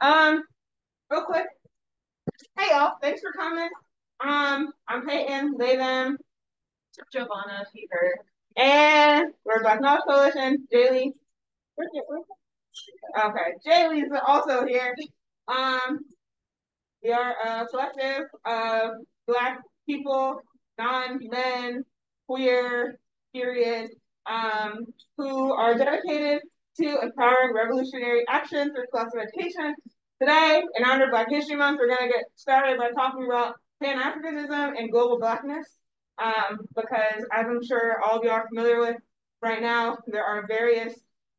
Real quick. Hey y'all, thanks for coming. I'm Peyton, they, them, Giovanna, Fever. and we're Blackness Coalition. Jaylee. Okay, Jaylee is also here. Um, we are a collective of Black people, non-men, queer, period, who are dedicated to empowering revolutionary action through collective education. Today, in honor of Black History Month, we're going to get started by talking about Pan-Africanism and global Blackness, because as I'm sure all of you are familiar with right now, there are various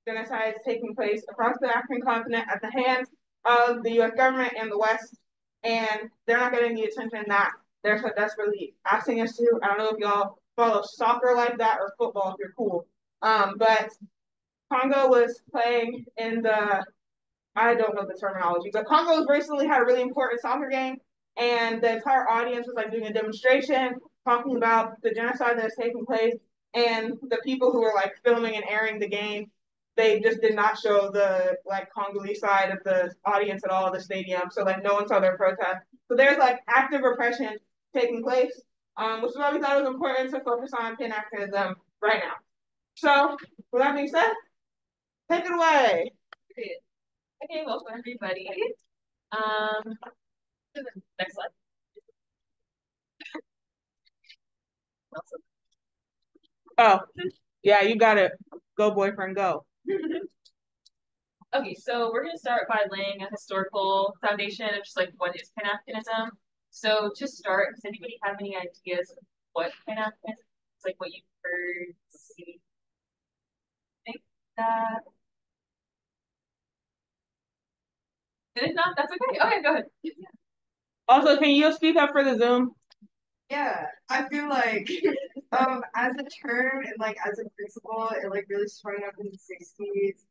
genocides taking place across the African continent at the hands of the U.S. government and the West, and they're not getting the attention that they're so desperately asking us to. I don't know if y'all follow soccer like that or football if you're cool. But Congo was playing in the, I don't know the terminology, but Congo's recently had a really important soccer game, and the entire audience was like doing a demonstration talking about the genocide that is taking place, and the people who were like filming and airing the game, they just did not show the like Congolese side of the audience at all at the stadium, so like no one saw their protest. So there's like active repression taking place, which is why we thought it was important to focus on Pan-Africanism right now. So with that being said, take it away. Okay, welcome everybody. Um, Next slide. Oh, yeah, you got it. Go, boyfriend, go. Okay, so we're going to start by laying a historical foundation of just like what is Pan-Africanism. So to start, does anybody have any ideas of what Pan-Africanism is? Like what you've heard, see, think that? And if not, that's okay. Okay, go ahead. Also, can you speak up for the Zoom? Yeah, I feel like as a term and like as a principle, it like really sprung up in the 60s.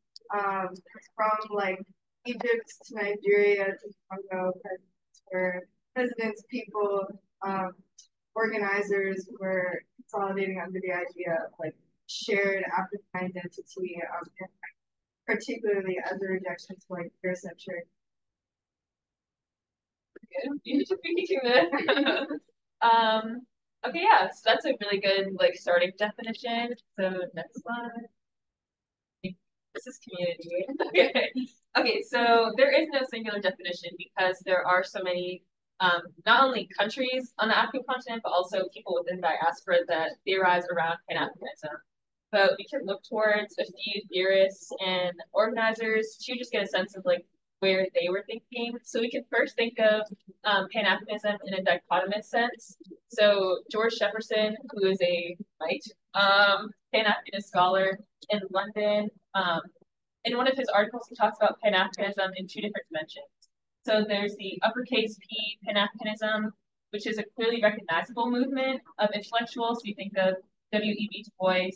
From like Egypt to Nigeria to Congo, presidents, people, um, organizers were consolidating under the idea of like shared African identity, and particularly as a rejection to like Eurocentric. You should be teaching this. Okay, yeah, so that's a really good like starting definition. So next slide. This is community. Okay. Okay, so there is no singular definition because there are so many, not only countries on the African continent, but also people within diaspora that theorize around Pan-Africanism. But we can look towards a few theorists and organizers to just get a sense of like where they were thinking. So we can first think of Pan-Africanism in a dichotomous sense. So George Jefferson, who is a white Pan-Africanist scholar in London, in one of his articles, he talks about Pan-Africanism in two different dimensions. So there's the uppercase P Pan-Africanism, which is a clearly recognizable movement of intellectuals. So you think of W.E.B. Du Bois,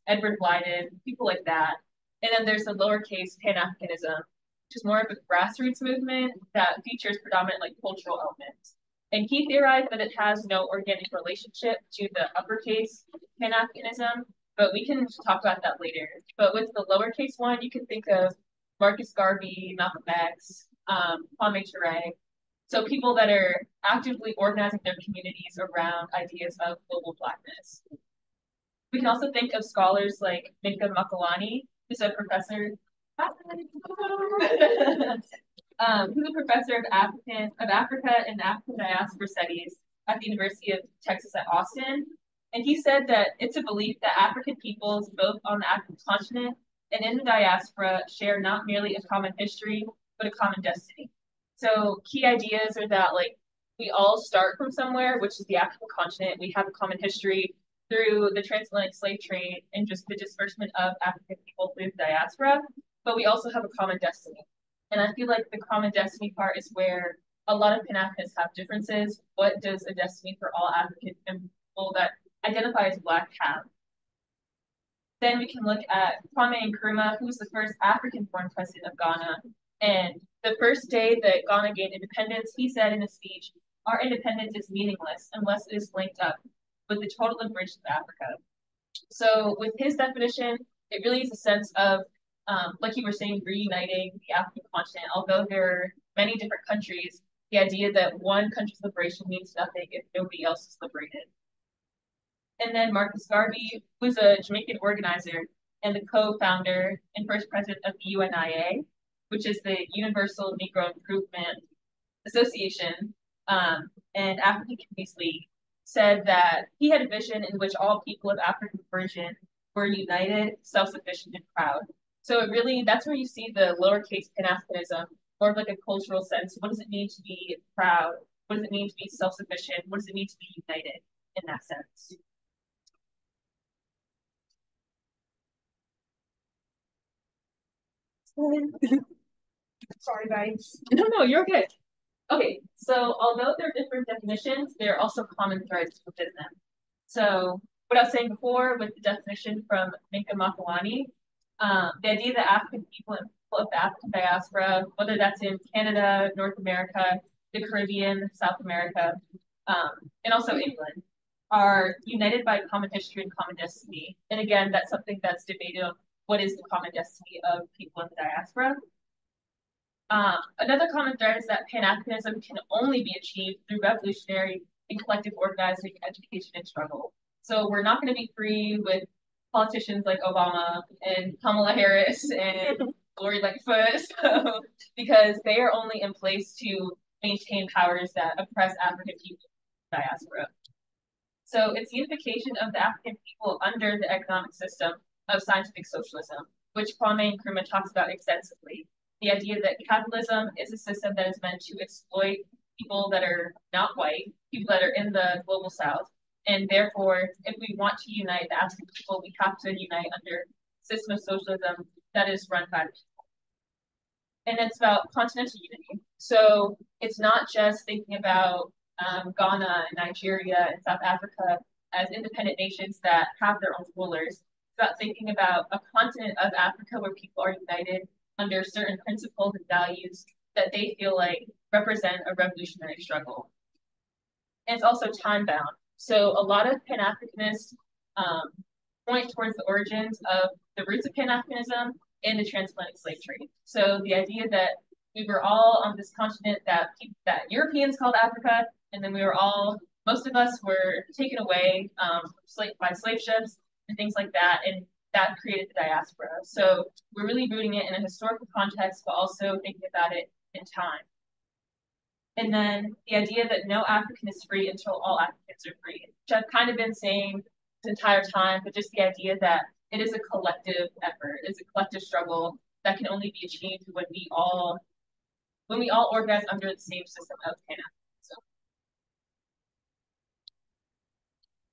Edward Blyden, people like that. And then there's the lowercase Pan-Africanism, which is more of a grassroots movement that features predominant like cultural elements. And he theorized that it has no organic relationship to the uppercase Pan-Africanism, but we can talk about that later. But with the lowercase one, you can think of Marcus Garvey, Malcolm X, Kwame Ture. So people that are actively organizing their communities around ideas of global Blackness. We can also think of scholars like Minka Makalani, who's a professor. Who's a professor of Africa and African diaspora studies at the University of Texas at Austin. And he said that it's a belief that African peoples, both on the African continent and in the diaspora, share not merely a common history, but a common destiny. So key ideas are that like we all start from somewhere, which is the African continent. We have a common history through the transatlantic slave trade and just the disbursement of African people through the diaspora, but we also have a common destiny. And I feel like the common destiny part is where a lot of Pan-Africanists have differences. What does a destiny for all African people that identify as Black have? Then we can look at Kwame Nkrumah, who was the first African-born president of Ghana. And the first day that Ghana gained independence, he said in a speech, "Our independence is meaningless unless it is linked up with the total liberation of Africa." So with his definition, it really is a sense of like you were saying, reuniting the African continent. Although there are many different countries, the idea that one country's liberation means nothing if nobody else is liberated. And then Marcus Garvey, who's a Jamaican organizer and the co-founder and first president of the UNIA, which is the Universal Negro Improvement Association, and African Communities League, said that he had a vision in which all people of African origin were united, self-sufficient, and proud. So it really, that's where you see the lowercase Pan-Africanism, more of like a cultural sense. What does it mean to be proud? What does it mean to be self-sufficient? What does it mean to be united in that sense? Sorry, guys. No, you're okay. Okay, so although there are different definitions, there are also common threads within them. So what I was saying before with the definition from Minka Makalani, the idea that African people and people of the African diaspora, whether that's in Canada, North America, the Caribbean, South America, and also England, are united by common history and common destiny. And again, that's something that's debated on what is the common destiny of people in the diaspora. Another common thread is that Pan-Africanism can only be achieved through revolutionary and collective organizing, education, and struggle. So we're not going to be free with politicians like Obama and Kamala Harris and Lori Lightfoot, because they are only in place to maintain powers that oppress African people in the diaspora. So it's the unification of the African people under the economic system of scientific socialism, which Kwame Nkrumah talks about extensively. The idea that capitalism is a system that is meant to exploit people that are not white, people that are in the global south. And therefore, if we want to unite the African people, we have to unite under a system of socialism that is run by the people. And it's about continental unity. So it's not just thinking about Ghana, Nigeria, and South Africa as independent nations that have their own rulers. It's about thinking about a continent of Africa where people are united under certain principles and values that they feel like represent a revolutionary struggle. And it's also time bound. So a lot of Pan-Africanists point towards the origins of the roots of Pan-Africanism in the transatlantic slave trade. So the idea that we were all on this continent that Europeans called Africa, and then we were all, most of us were taken away by slave ships and things like that, and that created the diaspora. So we're really rooting it in a historical context, but also thinking about it in time. And then the idea that no African is free until all Africans are free, which I've kind of been saying this entire time, but just the idea that it is a collective effort, it's a collective struggle that can only be achieved when we all organize under the same system of Pan-Africanism.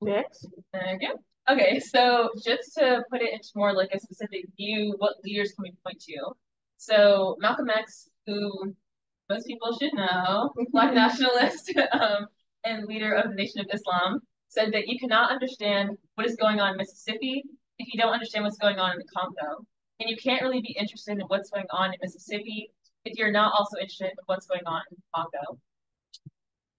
Next. There you go. Okay, so just to put it into more like a specific view, what leaders can we point to? So Malcolm X, who most people should know, Black nationalist and leader of the Nation of Islam, said that you cannot understand what is going on in Mississippi if you don't understand what's going on in the Congo. And you can't really be interested in what's going on in Mississippi if you're not also interested in what's going on in the Congo.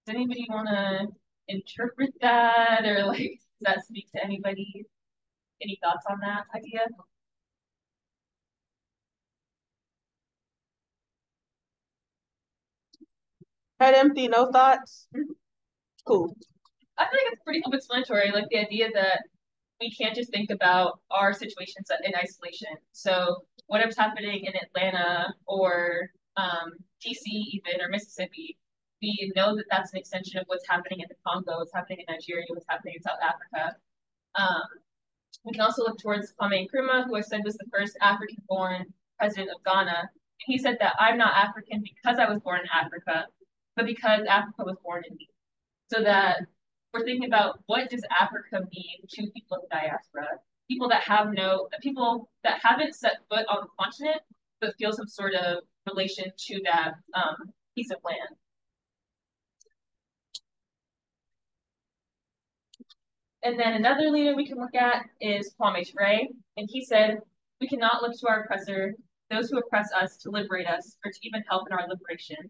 Does anybody want to interpret that, or like, does that speak to anybody? Any thoughts on that idea? Head empty, no thoughts? Cool. I feel like it's pretty self-explanatory, like the idea that we can't just think about our situations in isolation. So whatever's happening in Atlanta or DC even, or Mississippi, we know that that's an extension of what's happening in the Congo, what's happening in Nigeria, what's happening in South Africa. We can also look towards Kwame Nkrumah, who I said was the first African-born president of Ghana. He said that I'm not African because I was born in Africa, but because Africa was born in me. So that we're thinking about what does Africa mean to people in the diaspora, people that haven't set foot on the continent, but feel some sort of relation to that piece of land. And then another leader we can look at is Kwame Ture, and he said, we cannot look to our oppressor, those who oppress us, to liberate us, or to even help in our liberation,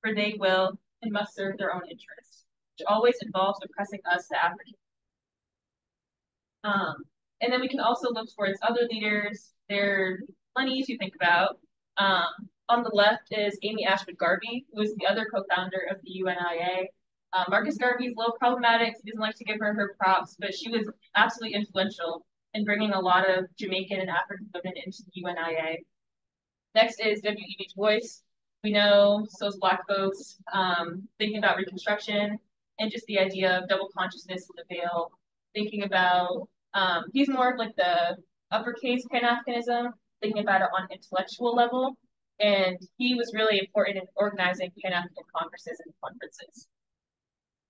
for they will and must serve their own interests, which always involves oppressing us, the African. And then we can also look towards other leaders. They're plenty to think about. On the left is Amy Ashwood Garvey, who is the other co-founder of the UNIA. Marcus Garvey is a little problematic. He doesn't like to give her props, but she was absolutely influential in bringing a lot of Jamaican and African women into the UNIA. Next is W.E.B. Du Bois. We know so as Black folks thinking about Reconstruction and just the idea of double consciousness in the veil, thinking about, he's more of like the uppercase Pan-Africanism, thinking about it on intellectual level. And he was really important in organizing Pan-African congresses and conferences.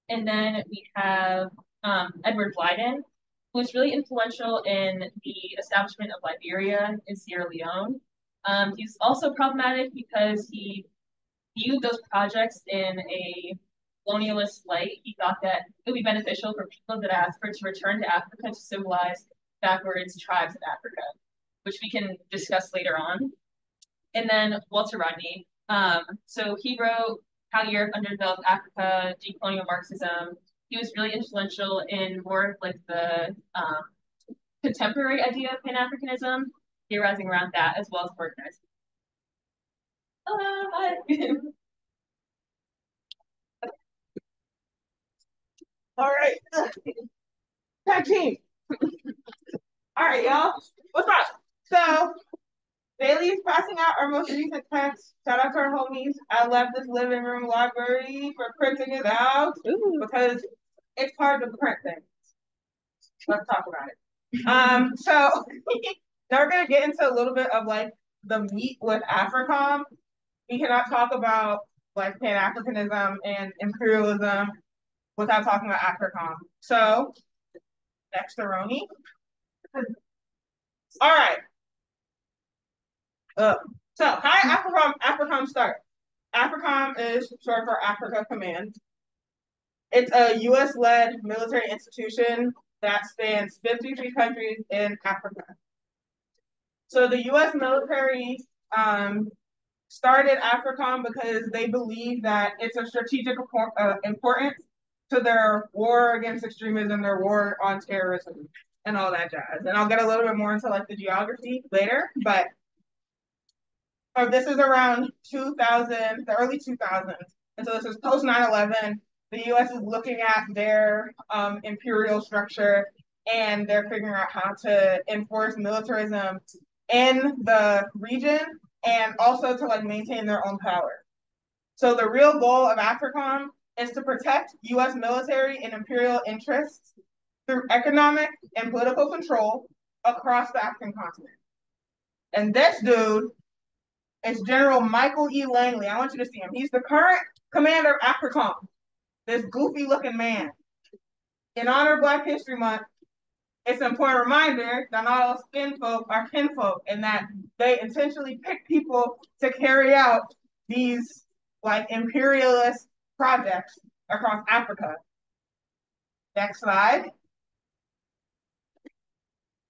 And then we have Edward Blyden, who was really influential in the establishment of Liberia and Sierra Leone. He's also problematic because he viewed those projects in a colonialist light. He thought that it would be beneficial for people that asked for to return to Africa to civilize backwards tribes of Africa, which we can discuss later on. And then Walter Rodney. So he wrote How Europe Underdeveloped Africa, Decolonial Marxism. He was really influential in more of like the contemporary idea of Pan-Africanism, theorizing around that as well as organizing. All right. Tag team. All right, y'all. What's up? So, Bailey's passing out our most recent text. Shout out to our homies. I left this living room library for printing it out because it's hard to print things. Let's talk about it. So now we're gonna get into a little bit of like the meat with AFRICOM. We cannot talk about like Pan-Africanism and imperialism without talking about AFRICOM. So next to Roni. All right. So how did AFRICOM start? AFRICOM is short for Africa Command. It's a US-led military institution that spans 53 countries in Africa. So the US military started AFRICOM because they believe that it's of strategic importance to their war against extremism, their war on terrorism, and all that jazz. And I'll get a little bit more into like the geography later, but this is around 2000, the early 2000s. And so this is post 9/11. The US is looking at their imperial structure and they're figuring out how to enforce militarism in the region and also to like maintain their own power. So the real goal of AFRICOM is to protect US military and imperial interests through economic and political control across the African continent. And this dude is General Michael E. Langley. I want you to see him. He's the current commander of AFRICOM, this goofy looking man. In honor of Black History Month, it's an important reminder that not all skin folk are kinfolk and that they intentionally pick people to carry out these like imperialist projects across Africa. Next slide.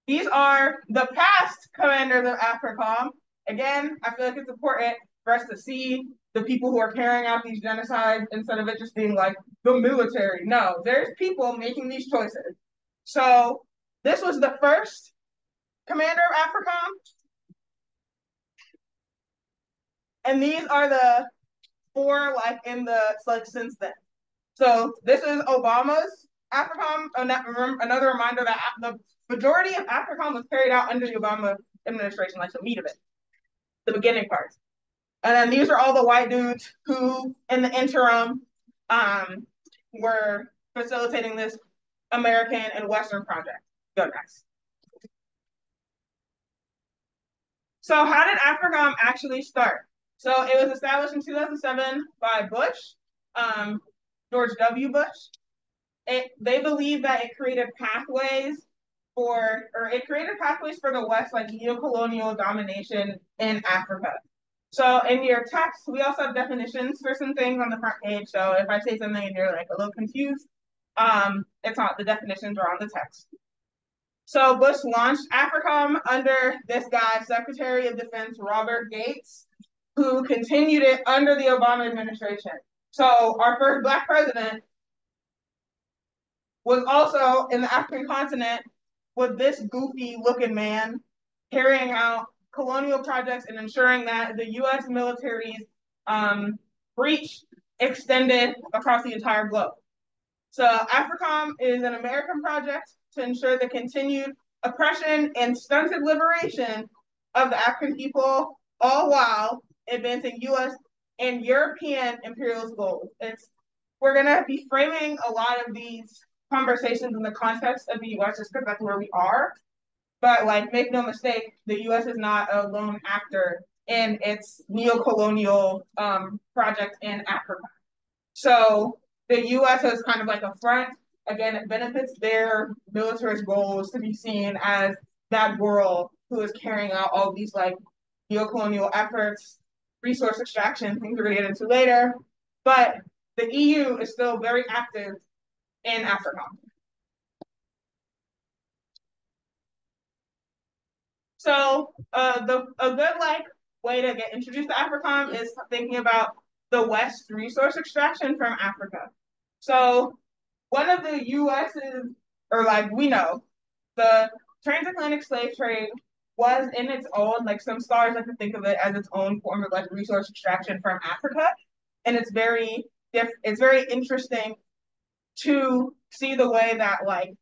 These are the past commanders of AFRICOM. Again, I feel like it's important for us to see the people who are carrying out these genocides instead of it just being like the military. No, there's people making these choices. So this was the first commander of AFRICOM. And these are the four like in the like since then. So this is Obama's AFRICOM. Another reminder that the majority of AFRICOM was carried out under the Obama administration, like the meat of it, the beginning parts. And then these are all the white dudes who, in the interim, were facilitating this American and Western project. Go next. So how did AFRICOM actually start? So it was established in 2007 by Bush, George W. Bush. They believe that it created pathways for the West, like neocolonial domination in Africa. So in your text, we also have definitions for some things on the front page. So if I say something and you're like a little confused, it's not, the definitions are on the text. So Bush launched AFRICOM under this guy, Secretary of Defense Robert Gates, who continued it under the Obama administration. So our first Black president was also in the African continent with this goofy looking man carrying out colonial projects and ensuring that the U.S. military's reach extended across the entire globe. So AFRICOM is an American project to ensure the continued oppression and stunted liberation of the African people, all while advancing U.S. and European imperialist goals. We're going to be framing a lot of these conversations in the context of the U.S. just because that's where we are. But like, make no mistake, the U.S. is not a lone actor in its neocolonial project in Africa. So the U.S. is kind of like a front. Again, it benefits their militarist goals to be seen as that world who is carrying out all these like neocolonial efforts, resource extraction, things we're going to get into later. But the EU is still very active in Africa. So a good like way to get introduced to AFRICOM is thinking about the West resource extraction from Africa. So one of the US's, or like we know, the transatlantic slave trade was in its own, like some scholars like to think of it as its own form of like resource extraction from Africa. And it's very interesting to see the way that like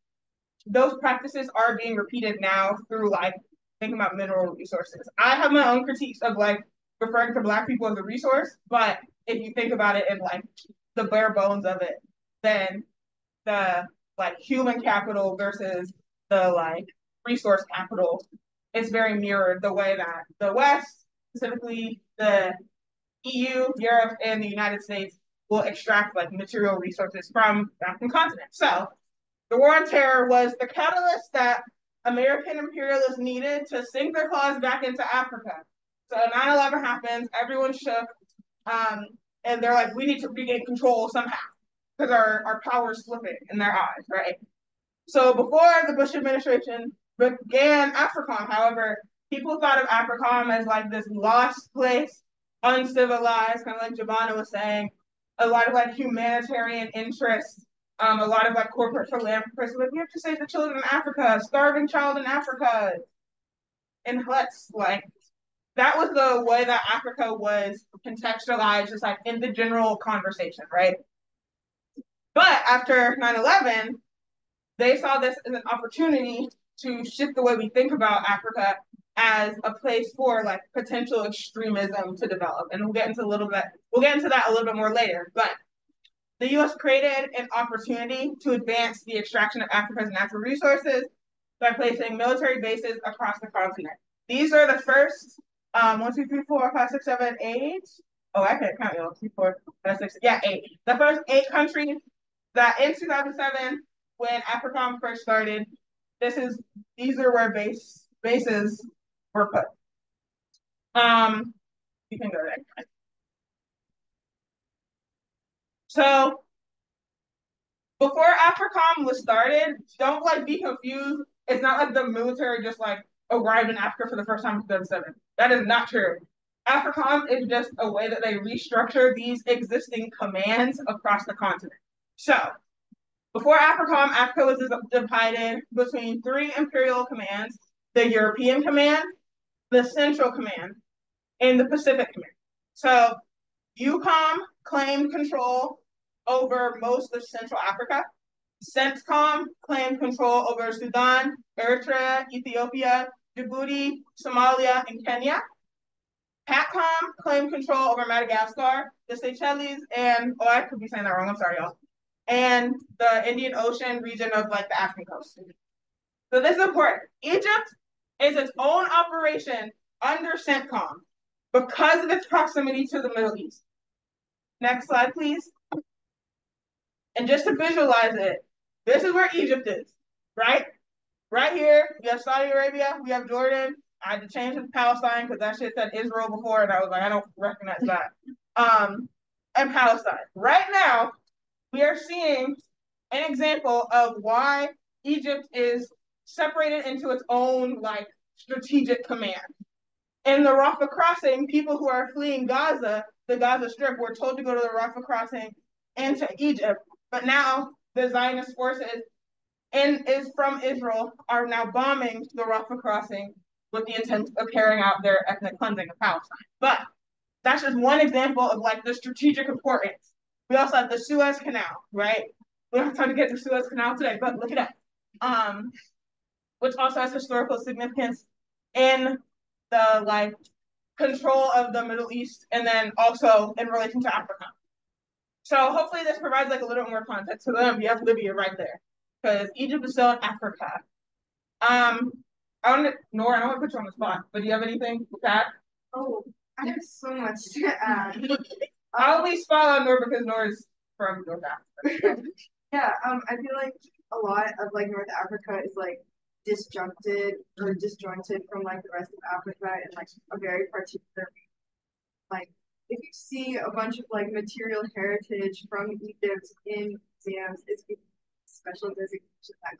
those practices are being repeated now through like thinking about mineral resources. I have my own critiques of like referring to Black people as a resource, but if you think about it in like the bare bones of it, then the like human capital versus the like resource capital is very mirrored the way that the West, specifically the EU, Europe, and the United States will extract like material resources from the African continent. So the war on terror was the catalyst that American imperialists needed to sink their claws back into Africa. So 9/11 happens, everyone shook, and they're like, we need to regain control somehow because our power is slipping in their eyes, right? So before the Bush administration began AFRICOM, however, people thought of AFRICOM as like this lost place, uncivilized, kind of like Giovanna was saying, a lot of like humanitarian interests, a lot of like corporate philanthropists, like we have to save the children in Africa, starving child in Africa, in huts, like that was the way that Africa was contextualized, just like in the general conversation, right? But after 9/11, they saw this as an opportunity to shift the way we think about Africa as a place for like potential extremism to develop. And we'll get into that a little bit more later. But the US created an opportunity to advance the extraction of Africa's natural resources by placing military bases across the continent. These are the first 1, 2, 3, 4, 5, 6, 7, 8. Oh, I can't count, y'all. 2, 4, 5, 6. Yeah, 8. The first 8 countries that in 2007, when AFRICOM first started, these are where bases were put. You can go there. So before AFRICOM was started, don't like be confused. It's not like the military just like arrived in Africa for the first time in 2007. That is not true. AFRICOM is just a way that they restructure these existing commands across the continent. So before AFRICOM, Africa was divided between 3 imperial commands: the European Command, the Central Command, and the Pacific Command. So EUCOM claimed control over most of Central Africa. CENTCOM claimed control over Sudan, Eritrea, Ethiopia, Djibouti, Somalia, and Kenya. PATCOM claimed control over Madagascar, the Seychelles, and, oh, I could be saying that wrong, I'm sorry, y'all, and the Indian Ocean region of like the African coast. So this is important. Egypt is its own operation under CENTCOM because of its proximity to the Middle East. Next slide, please. And just to visualize it, this is where Egypt is, right? Right here, we have Saudi Arabia, we have Jordan. I had to change it to Palestine because that shit said Israel before, and I was like, I don't recognize that. And Palestine. Right now, we are seeing an example of why Egypt is separated into its own like strategic command. In the Rafah crossing, people who are fleeing Gaza, the Gaza Strip, were told to go to the Rafah crossing into Egypt. But now the Zionist forces is from Israel are now bombing the Rafah crossing with the intent of carrying out their ethnic cleansing of Palestine. But that's just one example of like the strategic importance. We also have the Suez Canal, right? We don't have time to get to Suez Canal today, but look it up. Which also has historical significance in the like control of the Middle East and then also in relation to Africa. So hopefully this provides like a little more context to them. You have Libya right there because Egypt is still in Africa. I don't want to put you on the spot, but do you have anything with that? Oh, I have so much to add. I'll at least follow on Nor because Nor is from North Africa. Yeah, I feel like a lot of like North Africa is like disjuncted or disjointed from like the rest of Africa in like a very particular like if you see a bunch of like material heritage from Egypt in museums, it's special designation that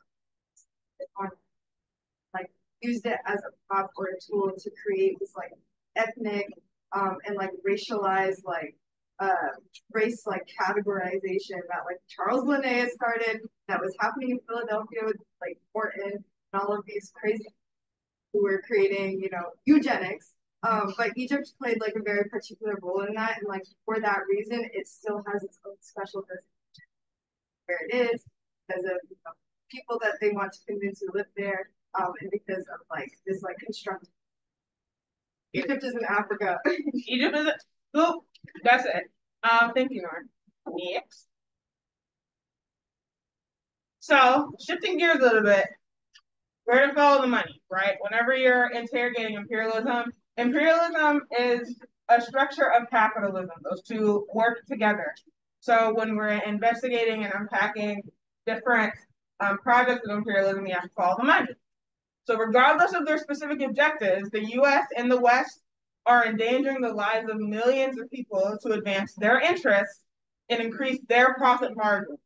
on like used it as a prop or a tool to create this like ethnic and like racialized like race like categorization that like Charles Linnaeus started that was happening in Philadelphia with like Morton and all of these crazy who were creating, you know, eugenics. But Egypt played like a very particular role in that, and like for that reason, it still has its own special designation where it is because of people that they want to convince to live there, and because of like this like constructed. Egypt is in Africa. Egypt is. Oop, that's it. Thank you, Nor. Next. So shifting gears a little bit, where to follow the money, right? Whenever you're interrogating imperialism is a structure of capitalism. Those two work together. So when we're investigating and unpacking different projects of imperialism, we have to follow the money. So regardless of their specific objectives, the US and the West are endangering the lives of millions of people to advance their interests and increase their profit margin.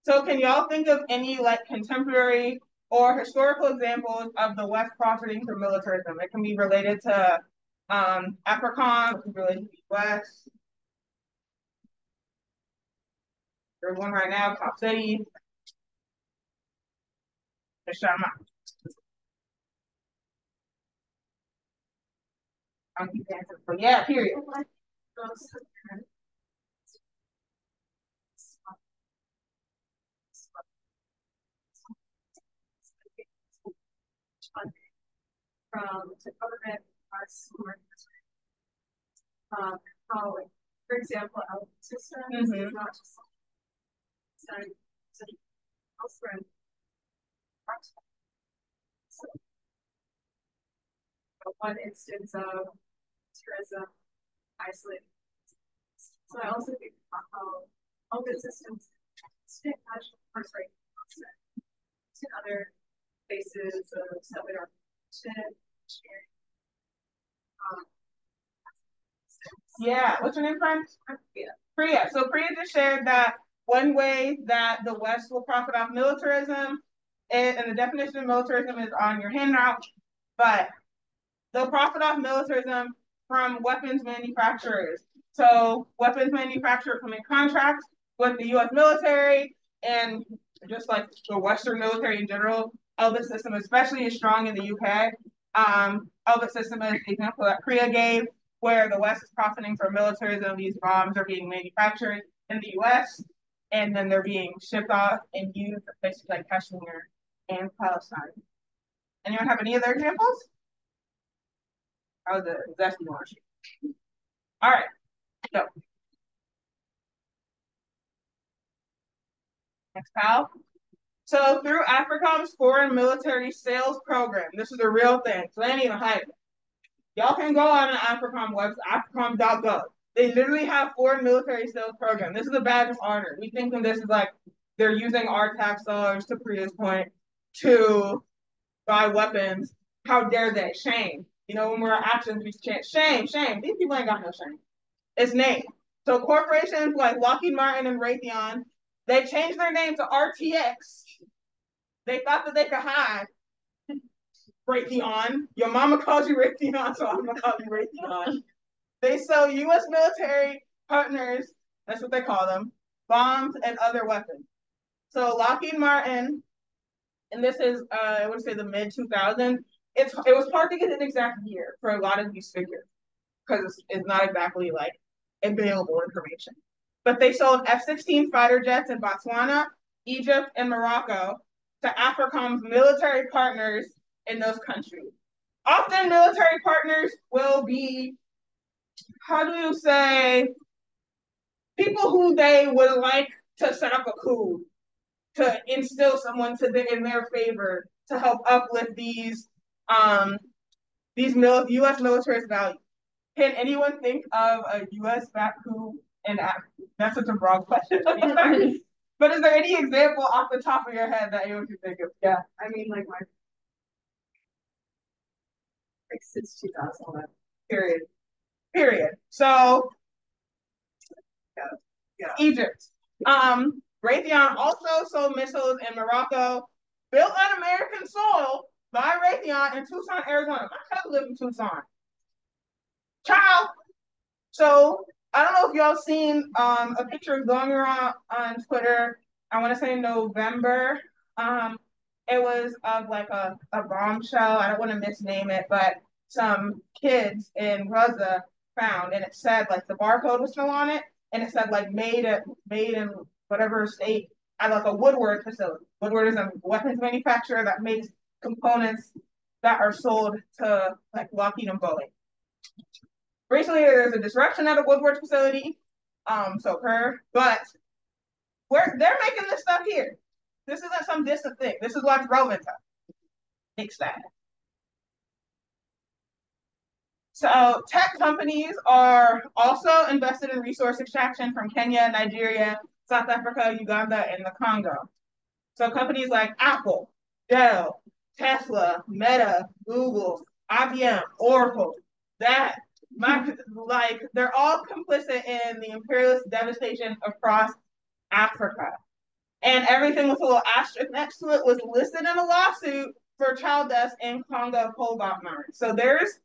So can y'all think of any like contemporary or historical examples of the West profiting from militarism? It can be related to AFRICOM, it can be related to the US. There's one right now, Top City. Let's shout them out. I'll keep answering. But yeah, period. From the government arts how like for example our systems is not just studied elsewhere in art. So one instance of tourism isolated. So I also think about how all good systems stick national parks right to other places of settler sharing. Yeah, what's your name, friend? Priya. So Priya just shared that one way that the West will profit off militarism, and the definition of militarism is on your handout, but they'll profit off militarism from weapons manufacturers. So weapons manufacturers come in contracts with the US military and just like the Western military in general. Elbit system especially is strong in the UK. Elbit system is the example that Priya gave, where the West is profiting from militarism. These bombs are being manufactured in the US and then they're being shipped off and used at places like Kashmir and Palestine. Anyone have any other examples? That was a zesty one. All right, go. Next pal. So through AFRICOM's foreign military sales program, this is a real thing, so they ain't even hide it. Y'all can go on the AFRICOM website, africom.gov. They literally have foreign military sales program. This is a badge of honor. We think of this as like they're using our tax dollars, to Priya's point, to buy weapons. How dare they? Shame. You know, when we're actions, we chant shame, shame. These people ain't got no shame. It's name. So corporations like Lockheed Martin and Raytheon, they changed their name to RTX. They thought that they could hide Raytheon. Your mama calls you Raytheon, so I'm gonna call you Raytheon. They sell U.S. military partners, that's what they call them, bombs and other weapons. So Lockheed Martin, and this is I would say the mid 2000s, it was hard to get an exact year for a lot of these figures because it's not exactly like available information. But they sold F-16 fighter jets in Botswana, Egypt, and Morocco to AFRICOM's military partners in those countries. Often military partners will be, how do you say, people who they would like to set up a coup, to instill someone in their favor to help uplift these U.S. military values. Can anyone think of a U.S. back coup in Africa? That's such a broad question. But is there any example off the top of your head that anyone can think of? Yeah. I mean, like since 2011. Period. So, yeah. Egypt. Raytheon also sold missiles in Morocco, built on American soil by Raytheon in Tucson, Arizona. My cousin lived in Tucson. Child. So I don't know if y'all seen a picture going around on Twitter. I want to say November. It was of like a bombshell. I don't want to misname it, but some kids in Gaza found, and it said like the barcode was still on it, and it said like made in whatever state at like a Woodward facility. Woodward is a weapons manufacturer that makes components that are sold to like Lockheed and Boeing. Recently, there's a disruption at a Woodward facility, but they're making this stuff here. This isn't some distant thing. This is what's relevant to us. Fix that. So tech companies are also invested in resource extraction from Kenya, Nigeria, South Africa, Uganda, and the Congo. So companies like Apple, Dell, Tesla, Meta, Google, IBM, Oracle, they're all complicit in the imperialist devastation across Africa. And everything with a little asterisk next to it was listed in a lawsuit for child deaths in Congo cobalt mines. So there's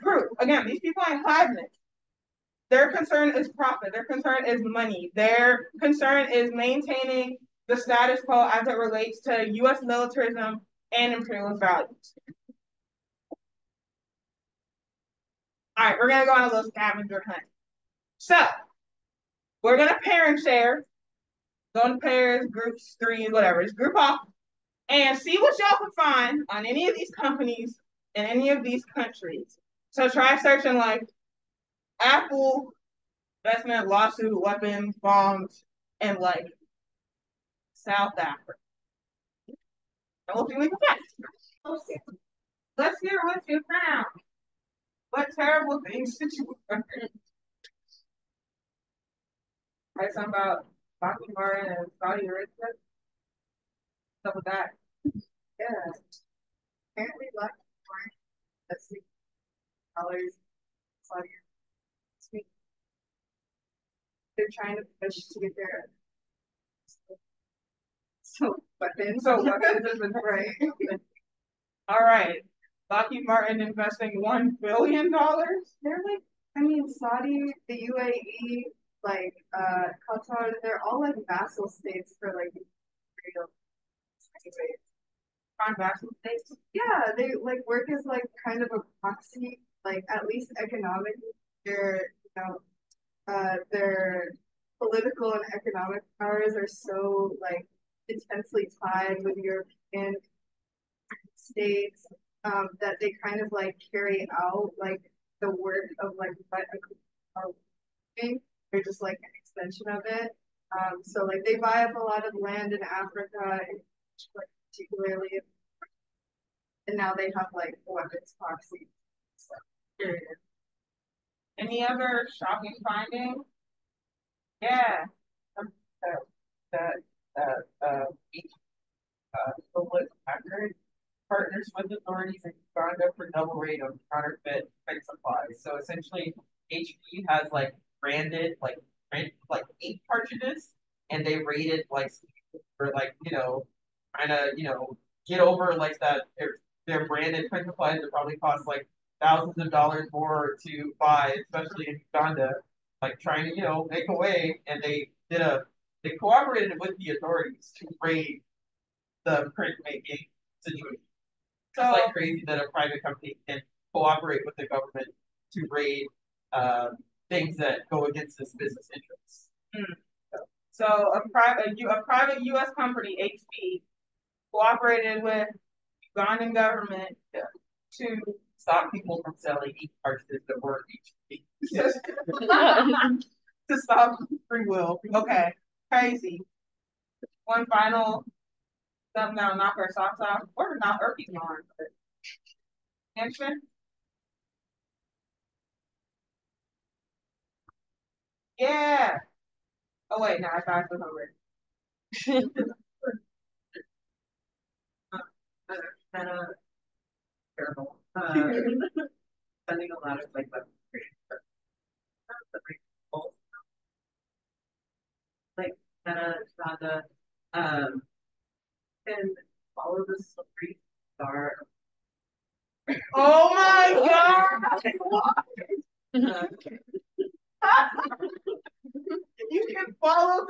proof. Again, these people ain't hiding it. Their concern is profit. Their concern is money. Their concern is maintaining the status quo as it relates to U.S. militarism and imperialist values. All right, we're going to go on a little scavenger hunt. So, we're going to pair and share. Go in pairs, groups, threes, whatever. Just group off and see what y'all can find on any of these companies in any of these countries. So try searching like Apple, investment, lawsuit, weapons, bombs, and like South Africa. And we'll see what we can find. Let's hear what you found. What terrible things did you learn? Write something about Lockheed Martin and Saudi Arabia. What's up with that? Yeah. Apparently Lockheed Martin has $6 Saudi Arabia. They're trying to push to get their weapons. So weapons is right. All right. Lockheed Martin investing $1 billion. They're like, I mean, Saudi, the UAE, like Qatar, they're all like vassal states for like freedom. On vassal states? Yeah, they like work as like kind of a proxy, like at least economically, their political and economic powers are so like intensely tied with European states that they kind of like carry out like the work of like what are doing. They're just like an extension of it. So like they buy up a lot of land in Africa, like particularly, and now they have like weapons proxy. So, period. Any other shocking findings? Yeah. Public record partners with authorities in Uganda for double rate of counterfeit fake supplies. So essentially, HP has like branded like ink cartridges, and they rated like for like trying to get over like that their branded print supplies that probably cost like thousands of dollars more to buy, especially in Uganda, like trying to make a way, and they cooperated with the authorities to raid the printmaking situation. So It's like crazy that a private company can cooperate with the government to raid things that go against its business interests. so a private U.S. company, HP, cooperated with Ugandan government to Stop people from selling e-cartridges that were HP. to stop free will. Okay, crazy. One final something that'll knock our socks off, or not, or keep on. Answer. Yeah. Oh wait, no, I thought it was over. Kind of terrible. Spending a lot of like like kind of Shonda, and follow the slippery star. Oh my god! You can follow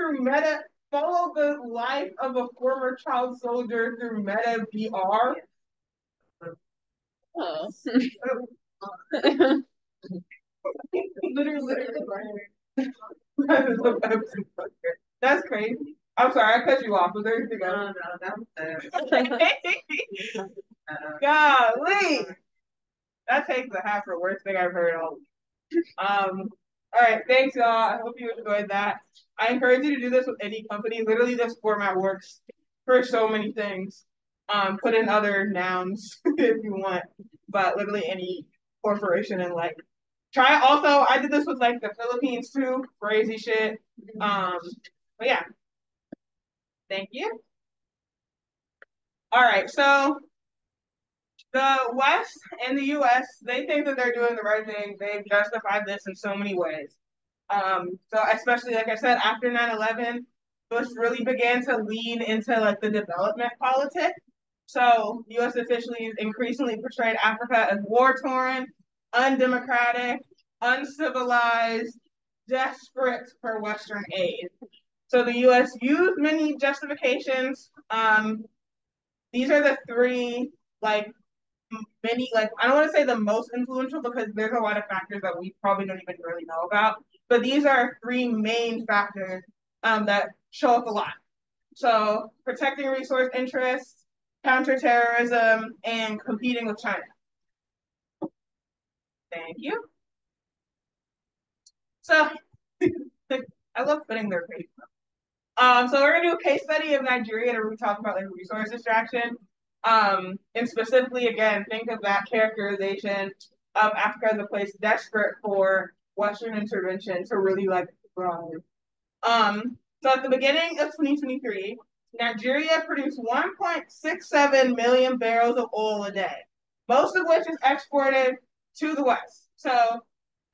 the life of a former child soldier through Meta VR. Oh. Literally. That's crazy. I'm sorry, I cut you off. Was there anything else? No, that was Golly. That takes the half for worst thing I've heard all week. All right, thanks y'all. I hope you enjoyed that. I encourage you to do this with any company. Literally, this format works for so many things. Put in other nouns if you want, but literally any corporation and like try. Also, I did this with like the Philippines too. Crazy shit. But yeah, thank you. All right, so the West and the U.S. they think that they're doing the right thing. They've justified this in so many ways. So especially like I said, after 9/11, Bush really began to lean into like the development politics. So U.S. officials increasingly portrayed Africa as war-torn, undemocratic, uncivilized, desperate for Western aid. So the U.S. used many justifications. These are the three like many like I don't want to say the most influential because there's a lot of factors that we probably don't even really know about. But these are three main factors that show up a lot. So protecting resource interests, counterterrorism, and competing with China. Thank you. So I love putting their face. So we're gonna do a case study of Nigeria to talk about like resource extraction. And specifically, again, think of that characterization of Africa as a place desperate for Western intervention to really like thrive. So at the beginning of 2023, Nigeria produced 1.67 million barrels of oil a day, most of which is exported to the West. So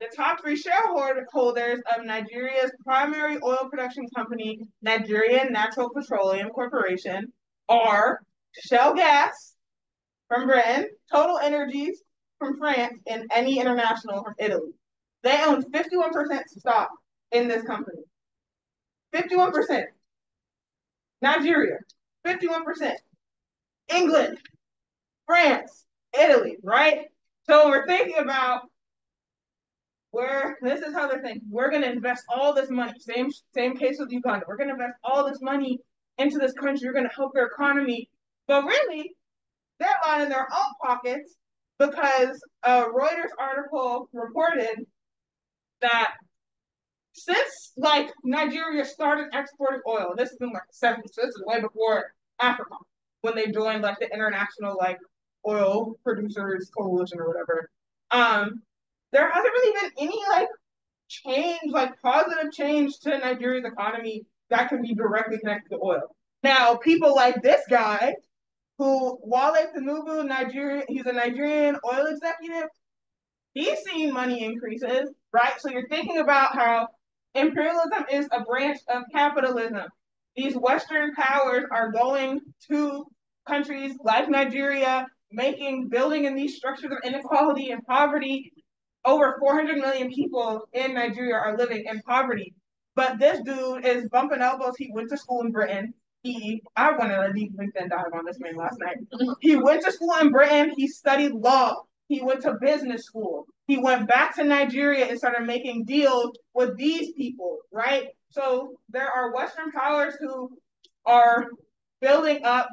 the top three shareholders of Nigeria's primary oil production company, Nigerian Natural Petroleum Corporation, are Shell Gas from Britain, Total Energies from France, and Eni International from Italy. They own 51% stock in this company. 51%. Nigeria, 51%. England, France, Italy, right? So we're thinking about where this is how they're thinking. We're going to invest all this money. Same case with Uganda. We're going to invest all this money into this country. We're going to help their economy. But really, they're lining their own pockets because a Reuters article reported that since like Nigeria started exporting oil, this is in like the 70s, so this is way before AFRICOM, when they joined like the international like oil producers coalition or whatever. There hasn't really been any like change, like positive change to Nigeria's economy that can be directly connected to oil. Now, people like this guy, who Wale Tinubu, he's a Nigerian oil executive. He's seen money increases, right? So you're thinking about how imperialism is a branch of capitalism. These Western powers are going to countries like Nigeria, building in these structures of inequality and poverty. Over 400 million people in Nigeria are living in poverty. But this dude is bumping elbows. He went to school in Britain. I went on a deep LinkedIn dive on this man last night. He went to school in Britain. He studied law. He went to business school. He went back to Nigeria and started making deals with these people, right? So there are Western powers who are building up,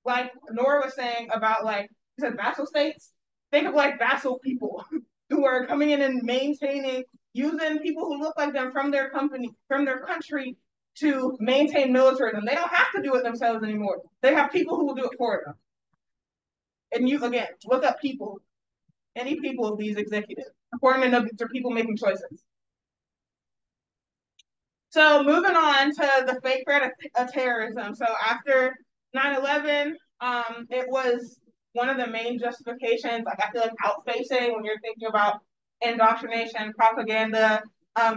like Nora was saying about like, he said vassal states. Think of like vassal people who are coming in and maintaining, using people who look like them from their company, from their country to maintain militarism. They don't have to do it themselves anymore. They have people who will do it for them. And you, again, look up people, any people of these executives, according to people making choices. So moving on to the fake threat of terrorism. So after 9/11, it was one of the main justifications, like I feel like outfacing when you're thinking about indoctrination, propaganda,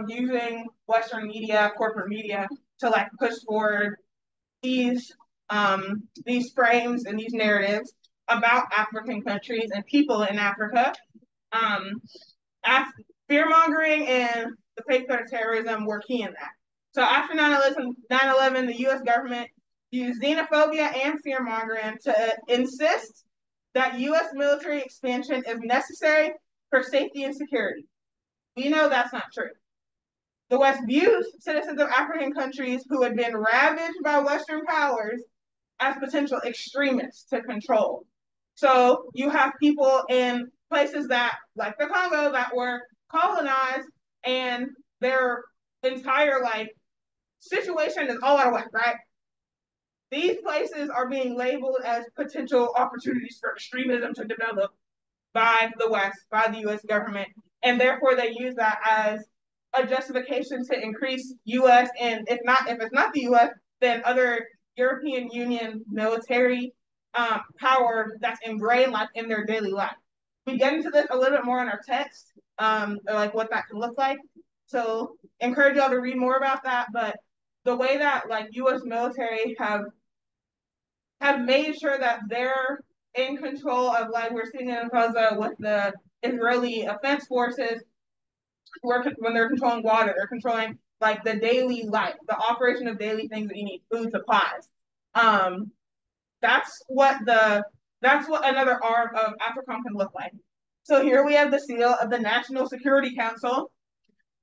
using Western media, corporate media to like push forward these frames and these narratives about African countries and people in Africa. Fear mongering and the fake threat of terrorism were key in that. So after 9/11, the U.S. government used xenophobia and fear mongering to insist that U.S. military expansion is necessary for safety and security. We know that's not true. The West views citizens of African countries who had been ravaged by Western powers as potential extremists to control. So you have people in places that, like the Congo, that were colonized and their entire like situation is all out of whack, right? These places are being labeled as potential opportunities for extremism to develop by the West, by the US government, and therefore they use that as a justification to increase US and if it's not the US, then other European Union military power that's ingrained like in their daily life. We get into this a little bit more in our text, like what that can look like. So encourage y'all to read more about that. But the way that like US military have made sure that they're in control of, like we're seeing in Gaza with the Israeli Defense Forces, when they're controlling water, they're controlling like the daily life, the operation of daily things that you need, food supplies. That's what another arm of AFRICOM can look like. So here we have the seal of the National Security Council.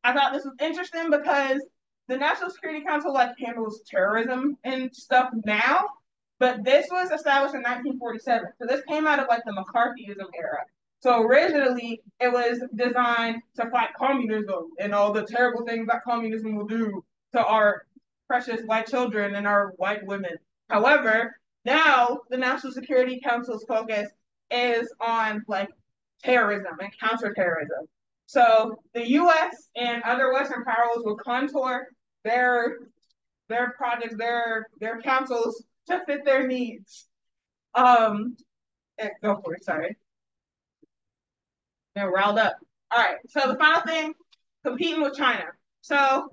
I thought this was interesting because the National Security Council like handles terrorism and stuff now, but this was established in 1947. So this came out of like the McCarthyism era. So originally it was designed to fight communism and all the terrible things that communism will do to our precious white children and our white women. However, now the National Security Council's focus is on like terrorism and counterterrorism. So the U.S. and other Western powers will contour their projects, their councils to fit their needs. Go for it. Sorry, they're riled up. All right. So the final thing, competing with China. So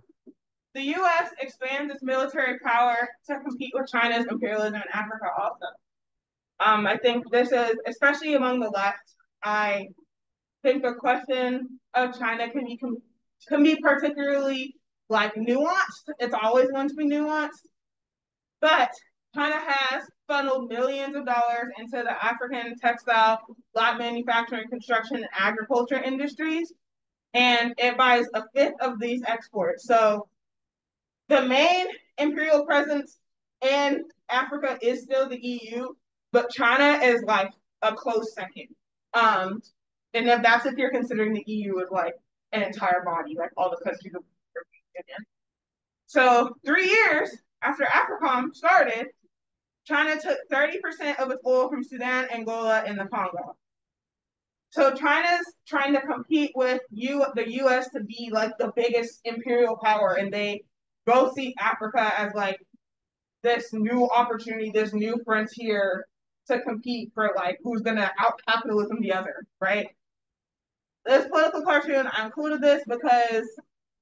the U.S. expands its military power to compete with China's imperialism in Africa also. I think this is, especially among the left, I think the question of China can be particularly like nuanced. It's always going to be nuanced, but China has funneled millions of dollars into the African textile, black manufacturing, construction, and agriculture industries, and it buys a fifth of these exports. So the main imperial presence in Africa is still the EU, but China is like a close second. And if that's if you're considering the EU as like an entire body, like all the countries of the European Union. So 3 years after AFRICOM started, China took 30% of its oil from Sudan, Angola, and the Congo. So China's trying to compete with the US to be like the biggest imperial power, and they both see Africa as like this new opportunity, this new frontier to compete for like who's gonna out capitalism the other, right? This political cartoon, I included this because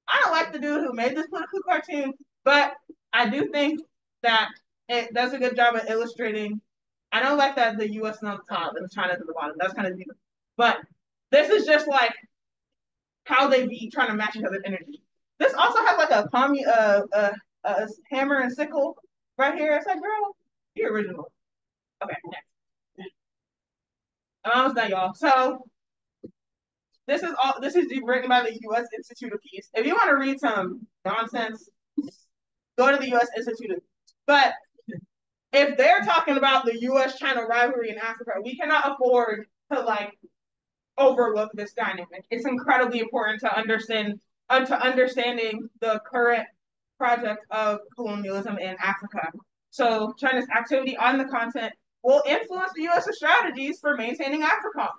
I don't like the dude who made this political cartoon, but I do think that it does a good job at illustrating. I don't like that the US is on the top and China's at the bottom. That's kind of deep. But this is just like how they be trying to match each other's energy. This also has like a hammer and sickle. right here. It's like, girl, you're original. Okay, next. I'm almost done, y'all. So this is all. This is written by the U.S. Institute of Peace. If you want to read some nonsense, go to the U.S. Institute of Peace. But if they're talking about the U.S.-China rivalry in Africa, we cannot afford to like overlook this dynamic. It's incredibly important to understanding the current project of colonialism in Africa. So China's activity on the continent will influence the U.S.'s strategies for maintaining AFRICOM.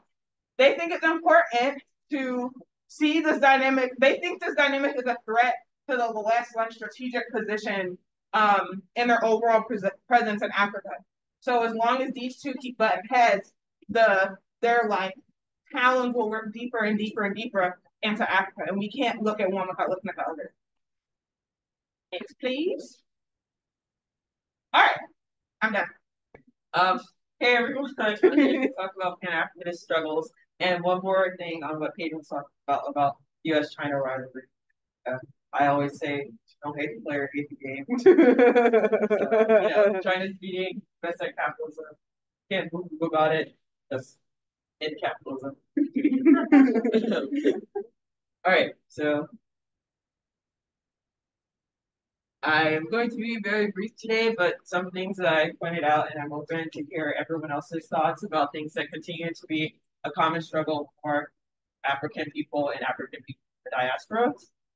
They think it's important to see this dynamic. They think this dynamic is a threat to the West's like strategic position in their overall presence in Africa. So as long as these two keep butting heads, their like talons will work deeper and deeper and deeper into Africa, and we can't look at one without looking at the other. Next, please. All right, I'm done. Hey everyone, I'm going to talk about Pan-Africanist struggles, and one more thing on what Peyton was talking about U.S.-China rivalry. I always say, don't hate the player, hate the game. So, China's beating best at capitalism. Can't boo about it. Just in capitalism. All right, so I am going to be very brief today, but some things that I pointed out, and I'm open to hear everyone else's thoughts about things that continue to be a common struggle for African people and African people in the diaspora.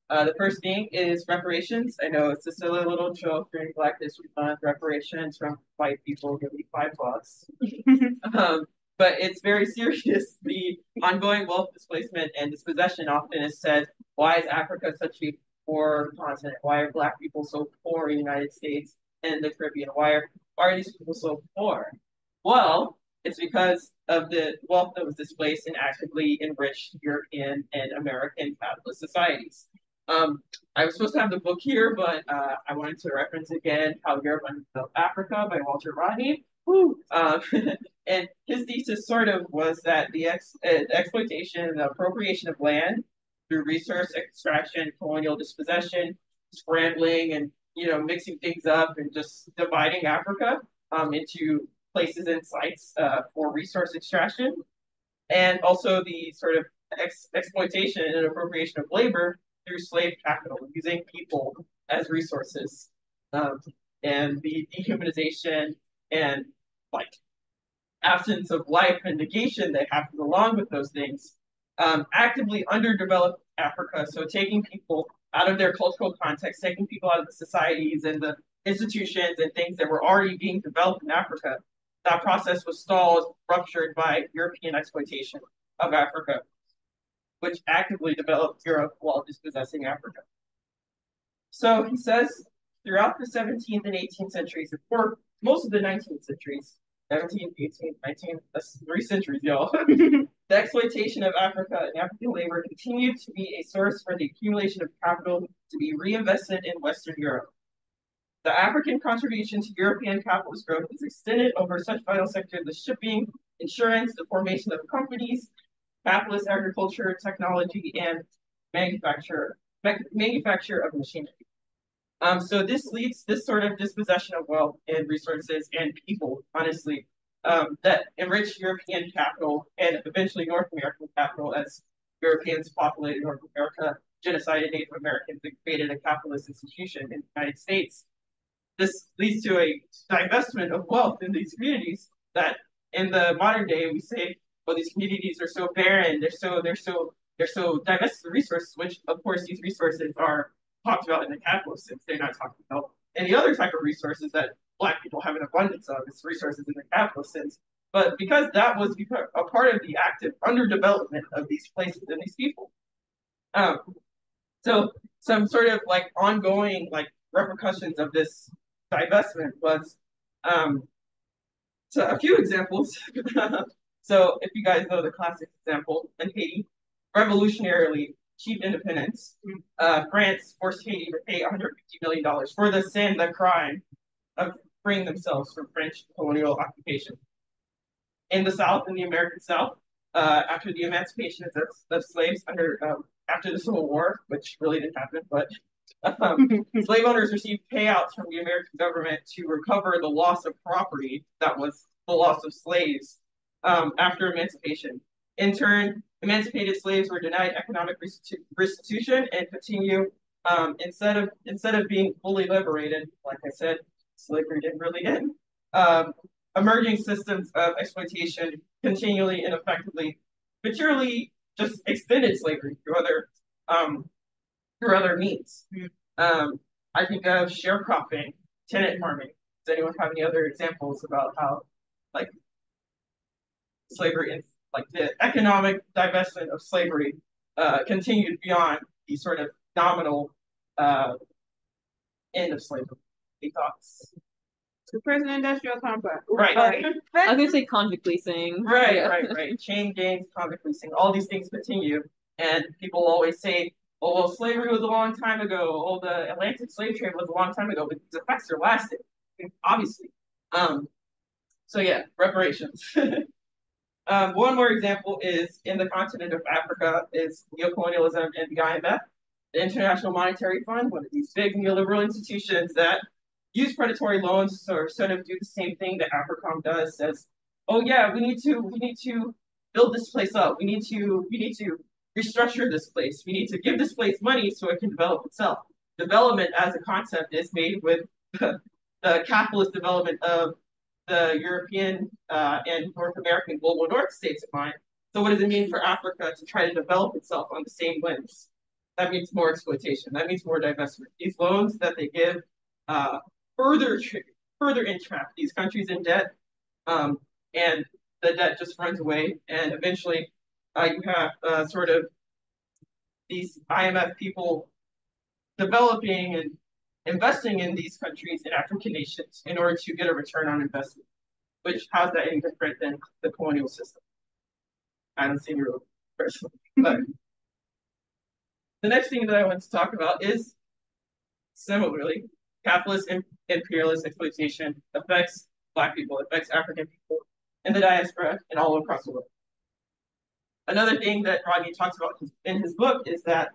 The first thing is reparations. I know it's a silly little joke during Black History Month, reparations from white people give me $5. But it's very serious. The ongoing wealth displacement and dispossession often is said, why is Africa such a poor continent? Why are Black people so poor in the United States and the Caribbean? Why are these people so poor? Well, it's because of the wealth that was displaced and actively enriched European and American capitalist societies. I was supposed to have the book here, but I wanted to reference again How Europe Underdeveloped Africa by Walter Rodney. And his thesis sort of was that the exploitation and the appropriation of land through resource extraction, colonial dispossession, scrambling, and mixing things up and just dividing Africa into places and sites for resource extraction, and also the sort of exploitation and appropriation of labor through slave capital, using people as resources, and the dehumanization and like absence of life and negation that happens along with those things, actively underdeveloped Africa. So taking people out of their cultural context, taking people out of the societies and the institutions and things that were already being developed in Africa. That process was stalled, ruptured by European exploitation of Africa, which actively developed Europe while dispossessing Africa. So he says, throughout the 17th and 18th centuries, or most of the 19th centuries, 17th, 18th, 19th, that's 3 centuries, y'all. The exploitation of Africa and African labor continued to be a source for the accumulation of capital to be reinvested in Western Europe. The African contribution to European capitalist growth is extended over such vital sectors as shipping, insurance, the formation of companies, capitalist agriculture, technology, and manufacture of machinery. So this leads this sort of dispossession of wealth and resources and people, honestly, that enrich European capital and eventually North American capital as Europeans populated North America, genocided Native Americans, and created a capitalist institution in the United States. This leads to a divestment of wealth in these communities that in the modern day we say, well, these communities are so barren, they're so divested of resources, which of course these resources are talked about in the capitalist sense. They're not talking about any other type of resources that Black people have an abundance of. It's resources in the capitalist sense. But because that was a part of the active underdevelopment of these places and these people. So some sort of like ongoing like repercussions of this divestment was so a few examples. So if you guys know the classic example in Haiti, revolutionarily achieved independence, France forced Haiti to pay $150 million for the crime of freeing themselves from French colonial occupation. In the South, in the American South, after the emancipation of slaves after the Civil War, which really didn't happen, but Slave owners received payouts from the American government to recover the loss of property that was the loss of slaves after emancipation. In turn, emancipated slaves were denied economic restitution and continue instead of being fully liberated. Like I said, slavery didn't really end. Emerging systems of exploitation continually and effectively, materially just extended slavery through other means. I think of sharecropping, tenant farming. Does anyone have any other examples about how, like, slavery and like the economic divestment of slavery continued beyond the sort of nominal end of slavery? Any thoughts? The prison industrial complex. Right. I was gonna say convict leasing. Right, Yeah. right. Chain gangs, convict leasing, all these things continue. And people always say, oh, well, slavery was a long time ago. Oh, the Atlantic slave trade was a long time ago, but these effects are lasting, obviously. So yeah, reparations. One more example is in the continent of Africa is neocolonialism and the IMF, the International Monetary Fund, one of these big neoliberal institutions that use predatory loans or sort of do the same thing that AFRICOM does. Says, oh yeah, we need to build this place up. We need to restructure this place. We need to give this place money so it can develop itself. Development as a concept is made with the capitalist development of the European and North American global North states in mind. So what does it mean for Africa to try to develop itself on the same lens? That means more exploitation. That means more divestment. These loans that they give further entrap these countries in debt, and the debt just runs away, and eventually you have sort of these IMF people developing and investing in these countries in African nations in order to get a return on investment. Which, how's that any different than the colonial system? I don't see your personally. But the next thing that I want to talk about is similarly, capitalist imperialist exploitation affects Black people, affects African people in the diaspora and all across the world. Another thing that Rodney talks about in his book is that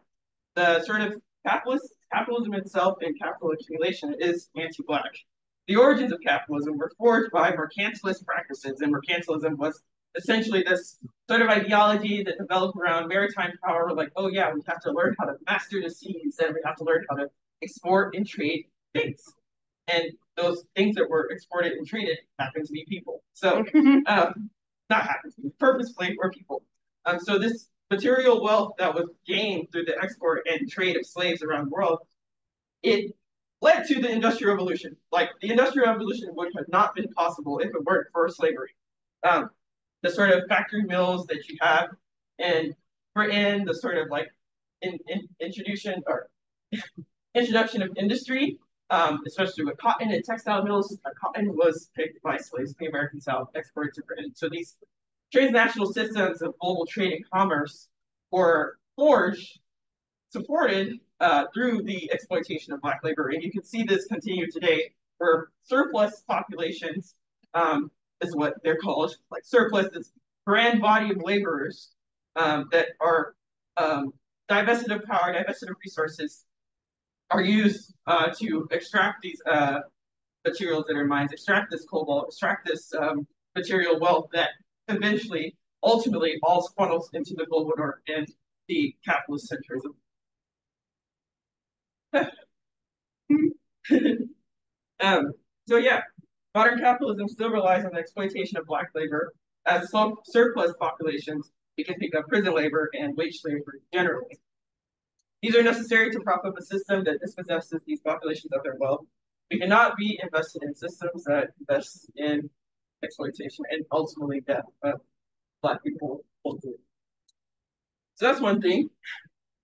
the sort of capitalism itself and capital accumulation is anti-Black. The origins of capitalism were forged by mercantilist practices, and mercantilism was essentially this sort of ideology that developed around maritime power, like, oh yeah, we have to learn how to master the seas, and we have to learn how to export and trade things. And those things that were exported and traded happen to be people. So, not happen to be, purposefully were people. So this material wealth that was gained through the export and trade of slaves around the world, it led to the Industrial Revolution. Like, the Industrial Revolution would have not been possible if it weren't for slavery. The sort of factory mills that you have in Britain, the sort of like introduction of industry, especially with cotton and textile mills. Cotton was picked by slaves in the American South, exported to Britain. So these transnational systems of global trade and commerce were forged, supported through the exploitation of Black labor. And you can see this continue today where surplus populations is what they're called, like surplus, this grand body of laborers that are divested of power, divested of resources, are used to extract these materials that are mines, extract this cobalt, extract this material wealth that eventually, ultimately, all funnels into the global north and the capitalist centrism. So yeah, modern capitalism still relies on the exploitation of Black labor. As surplus populations, we can think of prison labor and wage slavery generally. These are necessary to prop up a system that dispossesses these populations of their wealth. We cannot be invested in systems that invest in exploitation and ultimately death of Black people. So that's one thing.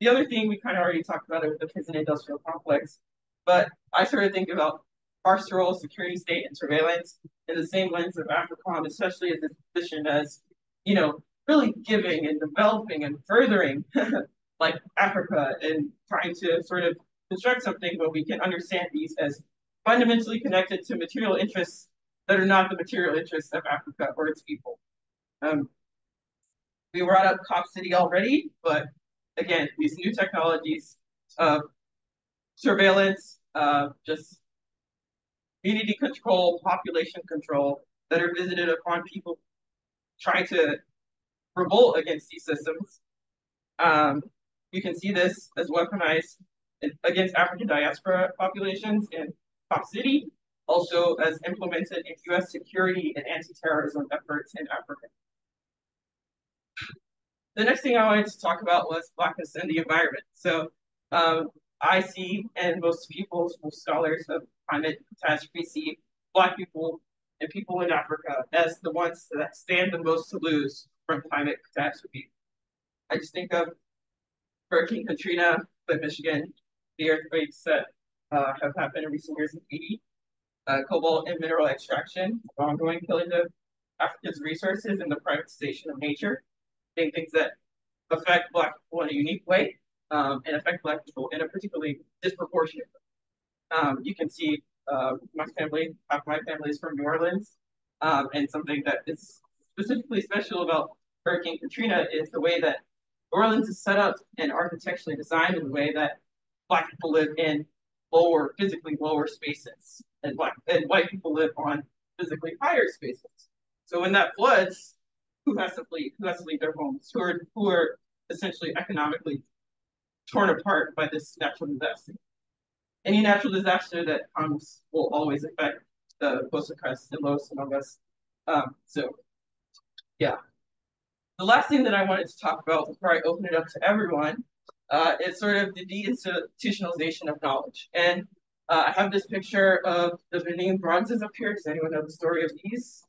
The other thing we kind of already talked about with the prison industrial complex, but I sort of think about carceral security state and surveillance in the same lens of AFRICOM, especially as its position as, you know, really giving and developing and furthering like Africa and trying to sort of construct something where we can understand these as fundamentally connected to material interests that are not the material interests of Africa or its people. We brought up Cop City already, but again, these new technologies of surveillance, just community control, population control that are visited upon people trying to revolt against these systems. You can see this as weaponized against African diaspora populations in Top City, also as implemented in US security and anti-terrorism efforts in Africa. The next thing I wanted to talk about was Blackness and the environment. So I see, and most people, most scholars of climate catastrophe see Black people and people in Africa as the ones that stand the most to lose from climate catastrophe. I just think of Hurricane Katrina, the Michigan, the earthquakes that have happened in recent years in Haiti, cobalt and mineral extraction, ongoing killing of Africa's resources, and the privatization of nature, being things that affect Black people in a unique way and affect Black people in a particularly disproportionate way. You can see my family, half my family is from New Orleans, and something that is specifically special about Hurricane Katrina is the way that New Orleans is set up and architecturally designed in the way that Black people live in lower, physically lower spaces, and white people live on physically higher spaces. So when that floods, who has to flee? Who has to leave their homes? Who are essentially economically torn apart by this natural disaster? Any natural disaster that comes will always affect the most oppressed and lowest among us. So, yeah. The last thing that I wanted to talk about before I open it up to everyone is sort of the deinstitutionalization of knowledge. And I have this picture of the Benin bronzes up here. Does anyone know the story of these?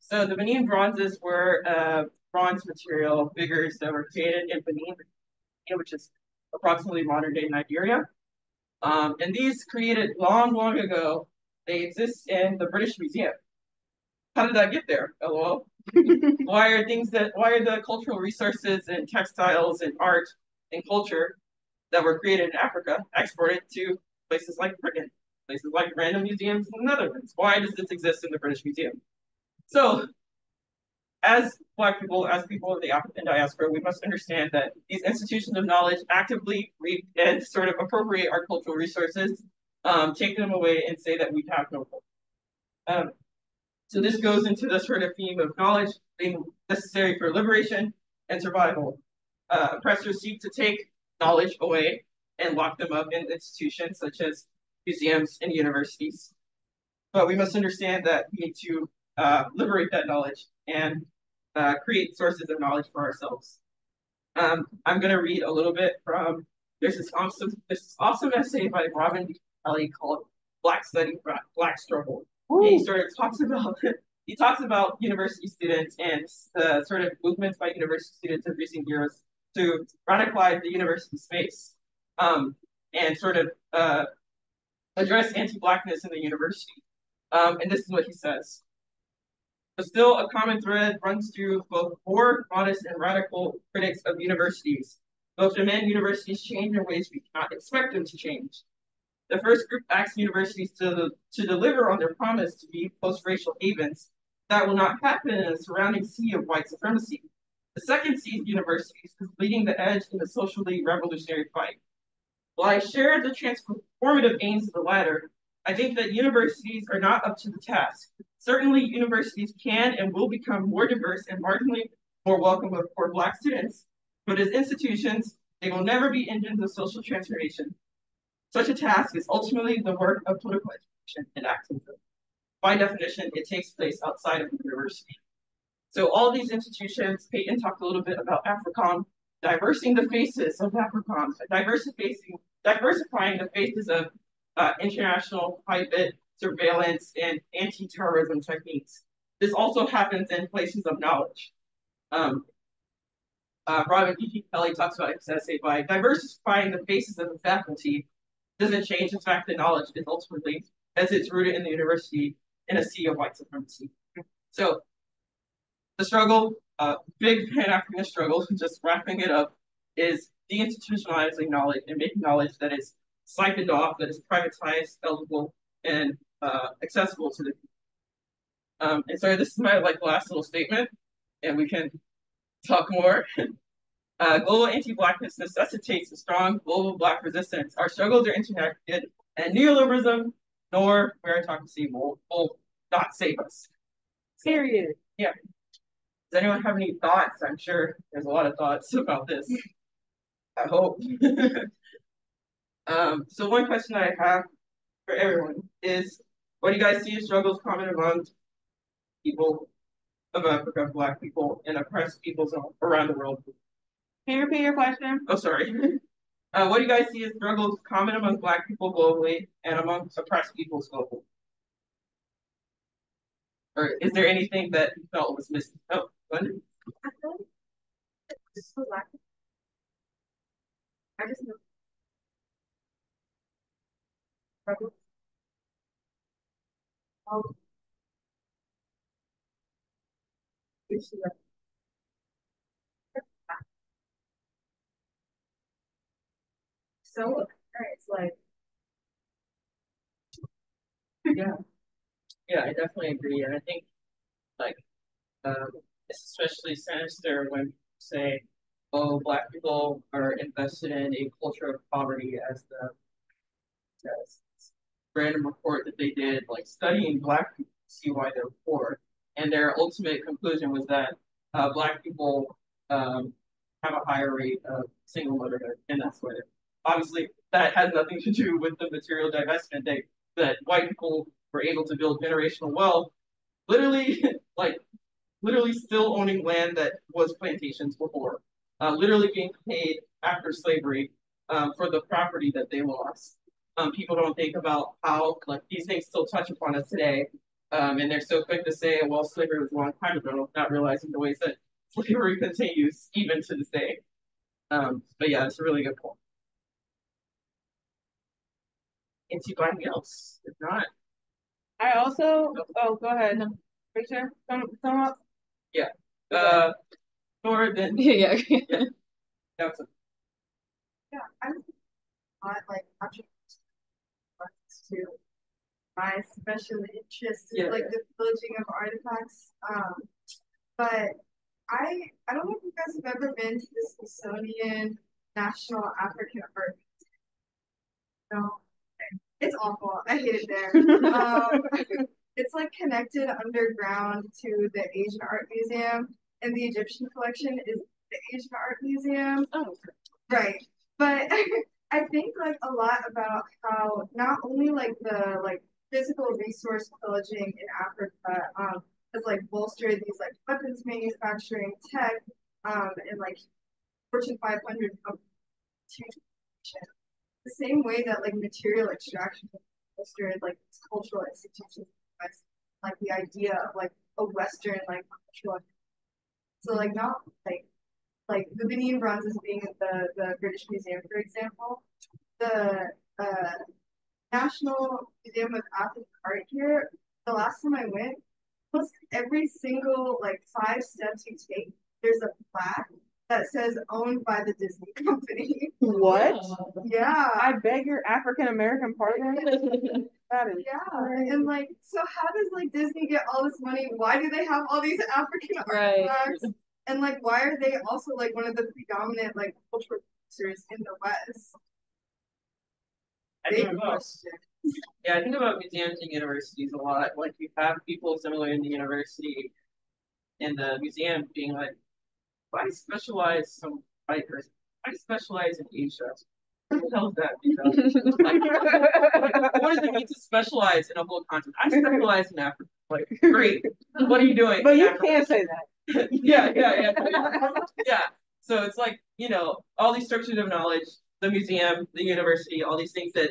So the Benin bronzes were bronze material figures that were created in Benin, which is approximately modern day Nigeria. And these created long, long ago, they exist in the British Museum. How did that get there? LOL. Why are the cultural resources and textiles and art and culture that were created in Africa exported to places like Britain, places like random museums in the Netherlands? Why does this exist in the British Museum? So, as Black people, as people of the African diaspora, we must understand that these institutions of knowledge actively reap and sort of appropriate our cultural resources, take them away, and say that we have no hope. So this goes into the sort of theme of knowledge being necessary for liberation and survival. Oppressors seek to take knowledge away and lock them up in institutions such as museums and universities. But we must understand that we need to liberate that knowledge and create sources of knowledge for ourselves. I'm going to read a little bit from, there's this awesome essay by Robin Kelly called Black Study, Black Struggle. He sort of talks about university students and the sort of movements by university students in recent years to radicalize the university space and sort of address anti-Blackness in the university. And this is what he says. But still, a common thread runs through both poor, modest, and radical critics of universities. Both demand universities change in ways we cannot expect them to change. The first group asks universities to deliver on their promise to be post-racial havens. That will not happen in a surrounding sea of white supremacy. The second sees universities as leading the edge in the socially revolutionary fight. While I share the transformative aims of the latter, I think that universities are not up to the task. Certainly, universities can and will become more diverse and marginally more welcome for Black students, but as institutions, they will never be engines of social transformation. Such a task is ultimately the work of political education and activism. By definition, it takes place outside of the university. So all these institutions, Peyton talked a little bit about AFRICOM, diversifying the faces of AFRICOM, diversifying the faces of international private surveillance and anti-terrorism techniques. This also happens in places of knowledge. Robin E. Kelly talks about his essay by diversifying the faces of the faculty doesn't change the fact that knowledge is ultimately, as it's rooted in the university, in a sea of white supremacy. So the struggle, big Pan-Africanist struggle, just wrapping it up, is deinstitutionalizing knowledge and making knowledge that is siphoned off, that is privatized, eligible, and accessible to the people. And so this is my last little statement, and we can talk more. Global anti-blackness necessitates a strong global black resistance. Our struggles are interconnected, and neoliberalism nor meritocracy will not save us. Period. Yeah. Does anyone have any thoughts? I'm sure there's a lot of thoughts about this. I hope. So one question I have for everyone is, what do you guys see as struggles common among people of Africa, Black people, and oppressed peoples around the world? Can you repeat your question? Oh, sorry. What do you guys see as struggles common among Black people globally and among oppressed peoples globally? Or is there anything that you felt was missing? Oh, London? I feel like this was like, I just know. Oh, so it's like Yeah, yeah, I definitely agree. And I think like it's especially sinister when people say, "Oh, Black people are invested in a culture of poverty," as the as random report that they did, like studying Black people to see why they're poor, and their ultimate conclusion was that Black people have a higher rate of single motherhood, and that's why they're obviously that has nothing to do with the material divestment that white people were able to build generational wealth, literally like literally still owning land that was plantations before, literally being paid after slavery for the property that they lost. People don't think about how like these things still touch upon us today, and they're so quick to say, "Well, slavery was a long time ago," not realizing the ways that slavery continues even to this day. But yeah, it's a really good point. Anything else? If not, I also, oh, go ahead. Picture, come up. yeah. Uh, Nora, then Yeah. that's yeah, I'm not like object to my special interest is like the pillaging of artifacts. But I don't know if you guys have ever been to the Smithsonian National African Art. No, it's awful. I hate it there. It's like connected underground to the Asian Art Museum, and the Egyptian collection is the Asian Art Museum. Oh, Right. But I think like a lot about how not only like the like physical resource pillaging in Africa has like bolstered these like weapons manufacturing tech and like Fortune 500 the same way that like material extraction has bolstered like cultural institutions, like the idea of like a Western like cultural. So like not like the Benin bronzes being at the British Museum, for example, the National Museum of African Art here, the last time I went, almost every single like 5 steps you take, there's a plaque that says owned by the Disney company. What? Yeah. I beg your African American partner. That is Yeah, and like, so how does like Disney get all this money? Why do they have all these African Right. artifacts? And like, why are they also like one of the predominant like cultural producers in the West? I Big think about question. yeah, I think about museums and universities a lot. Like you have people similar in the university and the museum being like, "Why specialize some white person? Why specialize in Asia? What the hell is that?" You know? Like, what does it mean to specialize in a whole continent? I specialize in Africa. Like, great. What are you doing? But in you Africa? can't say that. Yeah. So it's like, all these structures of knowledge, the museum, the university, all these things that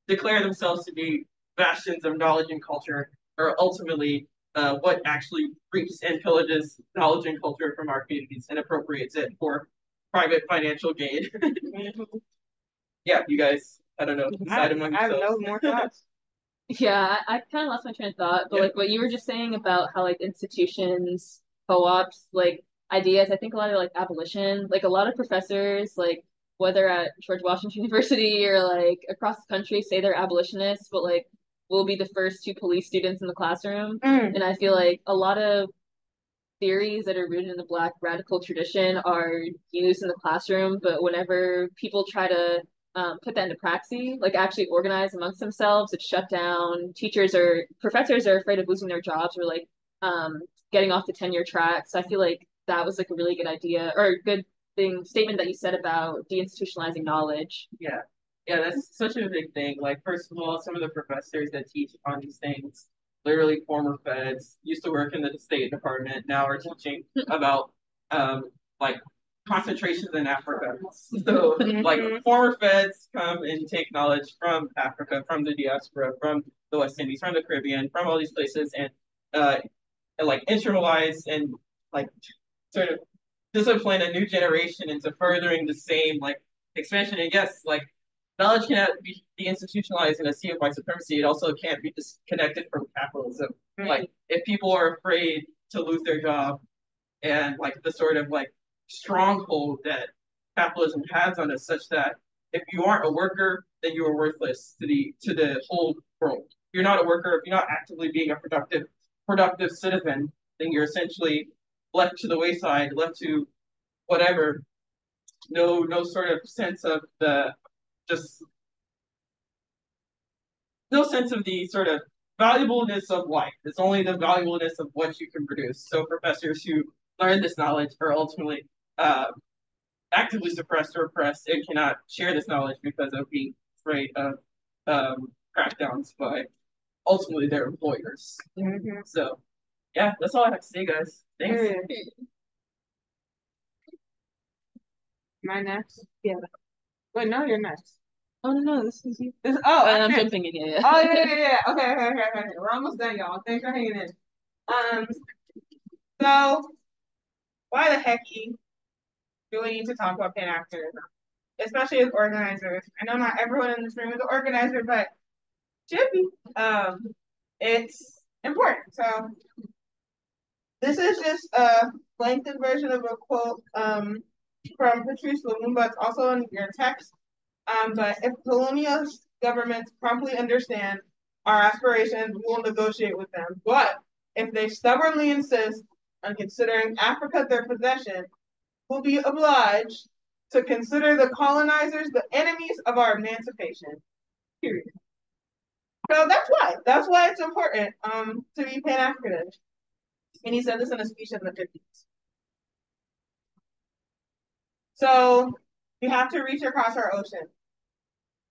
declare themselves to be bastions of knowledge and culture are ultimately what actually reaps and pillages knowledge and culture from our communities and appropriates it for private financial gain. Yeah, you guys, I don't know, decide among I have yourselves. no more thoughts. Yeah, I kind of lost my train of thought, but Yeah. like what you were just saying about how like institutions, co-ops, like ideas, I think a lot of like abolition, like a lot of professors, like whether at George Washington University or like across the country say they're abolitionists, but like will be the first to police students in the classroom. Mm. And I feel like a lot of theories that are rooted in the Black radical tradition are used in the classroom, but whenever people try to put that into praxis, like actually organize amongst themselves, it's shut down. Professors are afraid of losing their jobs or like getting off the tenure track. So I feel like that was like a really good idea or a good statement that you said about deinstitutionalizing knowledge. Yeah. Yeah, that's such a big thing. Like, first of all, some of the professors that teach on these things, literally former feds, used to work in the State Department, now are teaching about like concentrations in Africa. So like former feds come and take knowledge from Africa, from the diaspora, from the West Indies, from the Caribbean, from all these places uh and like internalize and like sort of discipline a new generation into furthering the same like expansion. And yes, like knowledge cannot be institutionalized in a sea of white supremacy. It also can't be disconnected from capitalism. Like if people are afraid to lose their job and like the sort of like stronghold that capitalism has on us, such that if you aren't a worker, then you are worthless to the whole world. If you're not a worker, if you're not actively being a productive citizen, then you're essentially left to the wayside, left to whatever. No sort of sense of the just no sense of the sort of valuableness of life. It's only the valuableness of what you can produce. So professors who learn this knowledge are ultimately actively suppressed or oppressed and cannot share this knowledge because of being afraid of crackdowns by ultimately their employers. Mm-hmm. So yeah, that's all I have to say, guys. Thanks. My next? Yeah. Wait, no, you're next. Oh no, this is you. I'm jumping in. Yeah. Oh yeah. Okay. We're almost done, y'all. Thanks for hanging in. So why the heck do we need to talk about Pan-Africanism, especially as organizers? I know not everyone in this room is an organizer, but should be. It's important. So this is just a lengthened version of a quote from Patrice Lumumba. It's also in your text. But if colonial governments promptly understand our aspirations, we will negotiate with them. But if they stubbornly insist on considering Africa their possession, we'll be obliged to consider the colonizers the enemies of our emancipation. Period. So that's why it's important to be Pan-Africanist. And he said this in a speech in the 50s. So we have to reach across our ocean.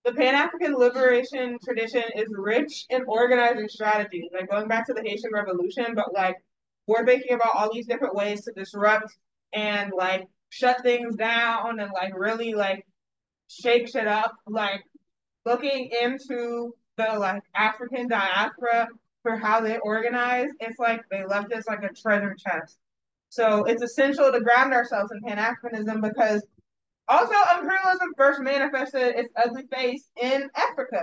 The Pan-African liberation tradition is rich in organizing strategies, like going back to the Haitian Revolution, but like we're thinking about all these different ways to disrupt and like shut things down and like really like shake shit up, like looking into the like African diaspora for how they organize. It's like they left us like a treasure chest. So it's essential to ground ourselves in Pan-Africanism because also imperialism first manifested its ugly face in Africa.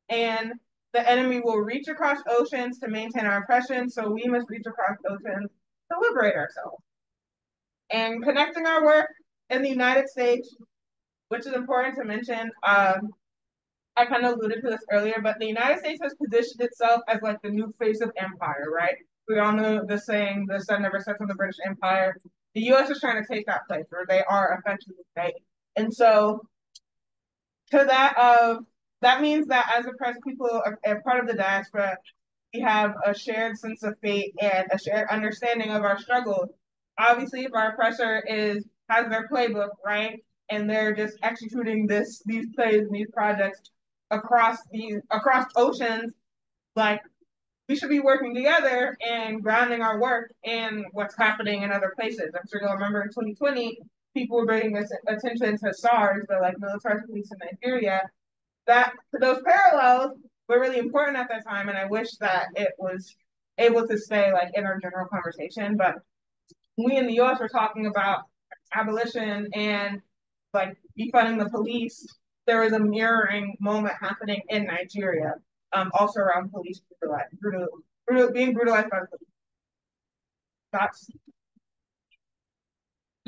And the enemy will reach across oceans to maintain our oppression, so we must reach across oceans to liberate ourselves. And connecting our work in the United States, which is important to mention, I kind of alluded to this earlier, but the United States has positioned itself as like the new face of empire, right? We all know the saying, the sun never sets on the British Empire. The US is trying to take that place, or they are effectively taking. And so to that means that as oppressed people are part of the diaspora, we have a shared sense of fate and a shared understanding of our struggles. Obviously, if our oppressor has their playbook, right, and they're just executing these plays and these projects across oceans, like we should be working together and grounding our work in what's happening in other places. I'm sure you'll remember in 2020, people were bringing this attention to SARS, the like military police in Nigeria. That those parallels were really important at that time, and I wish that it was able to stay like in our general conversation. But we in the U.S. were talking about abolition and like defunding the police. There was a mirroring moment happening in Nigeria, also around police being brutalized by the police. That's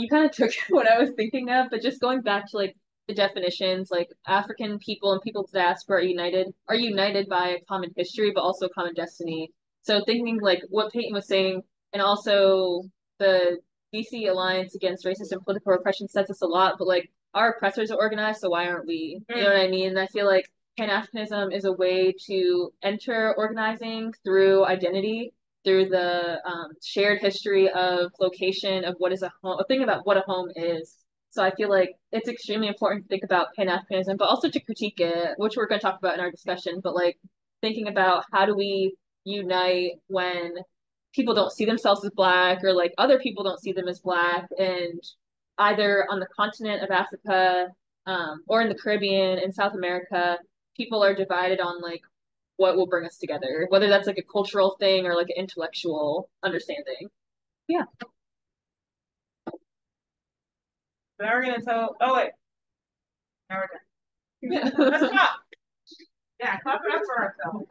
You kind of took what I was thinking of, but just going back to like the definitions, like African people and people of the diaspora are united by a common history, but also a common destiny. So thinking like what Peyton was saying, and also the DC Alliance Against Racist and Political Repression says this a lot, but like our oppressors are organized, so why aren't we? You know what I mean? And I feel like Pan-Africanism is a way to enter organizing through identity, through the shared history of location of what is a home, a thing about what a home is. So I feel like it's extremely important to think about Pan-Africanism, but also to critique it, which we're going to talk about in our discussion. But like thinking about how do we unite when people don't see themselves as black or like other people don't see them as black, and either on the continent of Africa or in the Caribbean and South America, people are divided on like what will bring us together, whether that's like a cultural thing or like an intellectual understanding. Yeah. Now we're gonna tell. Oh wait, now we're done. Yeah. Let's clap. Yeah, clap it up for ourselves.